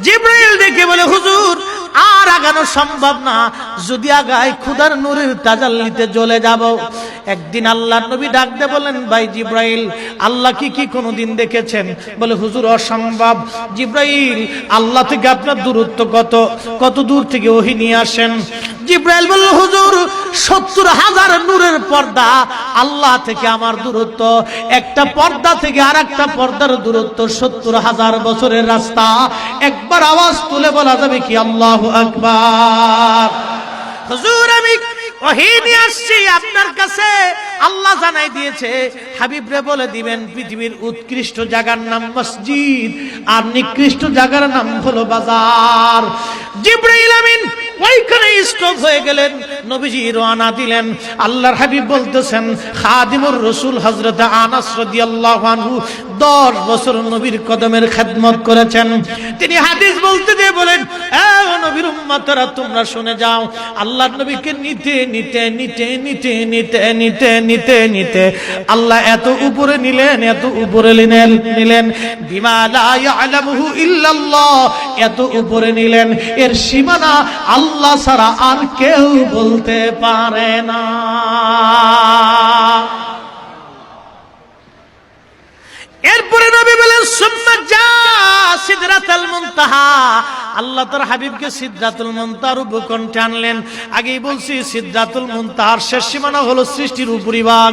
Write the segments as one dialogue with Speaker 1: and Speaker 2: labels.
Speaker 1: জিবরাইল ডেকে বলে, হুজুর আর আগানো সম্ভব না, যদি আগাই খোদার নূরের তাজাল্লিতে জ্বলে যাব। একদিন আল্লাহর নবী ডাক দিয়ে বলেন, ভাই জিবরাইল, আল্লাহ কি কোনোদিন দেখেছেন? বলে, হুজুর অসম্ভব। জিবরাইল, আল্লাহ থেকে আপনার দূরত্ব কত দূর থেকে ওহী নিয়ে আসেন? জিবরাইল বলল, হুজুর 70,000 নূরের পর্দা আল্লাহ থেকে আমার দূরত্ব, একটা পর্দা থেকে আরেকটা পর্দার দূরত্ব 70,000 বছরের রাস্তা। একবার আওয়াজ তুলে বলা যাবে কি আল্লাহু আকবার? হুজুর আমি ওহী নিয়ে আসছি আপনার কাছে, আল্লাহ জানাই দিয়েছে হাবিবরে বলে দিবেন পৃথিবীর উৎকৃষ্ট জায়গার নাম মসজিদ আর নিকৃষ্ট জায়গার নাম হলো বাজার। জিবরাইল আমিন ওইখানে স্টপ হয়ে গেলেন, নবীজি রওনা দিলেন। আল্লাহর হাবিব বলতেছেন, খাদিমুর রাসূল হযরত আনাস রাদিয়াল্লাহু আনহু 10 বছর নবীর কদমের খেদমত করেছেন। তিনি হাদিস বলতে দিয়ে বলেন, এ নবীর উম্মতরা তোমরা শুনে যাও, আল্লাহর নবীকে নিতে নিতে নিতে নিতে নিতে নিতে নিতে নিতে আল্লাহ এত উপরে নিলেন, এত উপরে নিলেন, বিমা লা ইয়ালামুহু ইল্লাল্লাহ, এত উপরে নিলেন এর সীমানা আল্লাহ ছাড়া আর কেউ বলতে পারে না। এরপরে নবী বলেন, সুম্মা যা সিদরাতুল মুনতাহা, আল্লাহ তার হাবিবকে সিদরাতুল মুনতাহার উপকণ্ঠে আনলেন। আগেই বলছি সিদরাতুল মুনতাহার শেষ সীমানা হলো সৃষ্টির উপরিভাগ।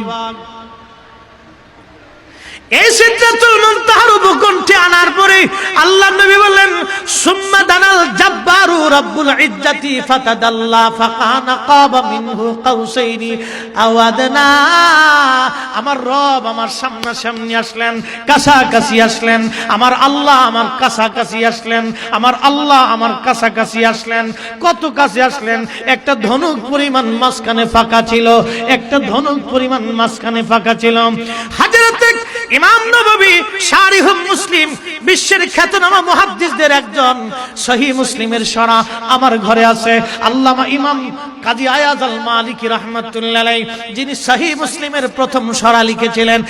Speaker 1: এই সিদরাতুল মুনতাহার উপকণ্ঠে আনার পরে আল্লাহ নবী বললেন, সুম্মা দানাল জাব্বারু রাব্বুল ইজ্জাতি ফাতাদাল্লা ফাকানা কাবা মিনহু কাউসাইনি আও আদনা। আমার রব আমার সামনাসামনি আসলেন, কাছাকাছি আসলেন, আমার আল্লাহ আমার কাছাকাছি আসলেন, আমার আল্লাহ আমার কাছাকাছি আসলেন। কত কাছে আসলেন? একটা ধনুক পরিমাণ মাঝখানে ফাঁকা ছিল, একটা ধনুক পরিমাণ মাঝখানে ফাঁকা ছিল। হযরত ইমাম নববী শারিহ মুসলিম, বিশ্বের খ্যাতনামা মুহাদ্দিসদের একজন, সহিহ মুসলিমের শরহ আমার ঘরে আছে। আল্লামা ইমাম কাজী আয়াজ আল মালিকি রাহমাতুল্লাহ আলাইহি, যিনি সহিহ মুসলিমের প্রথম শরহ লিখেছিলেন।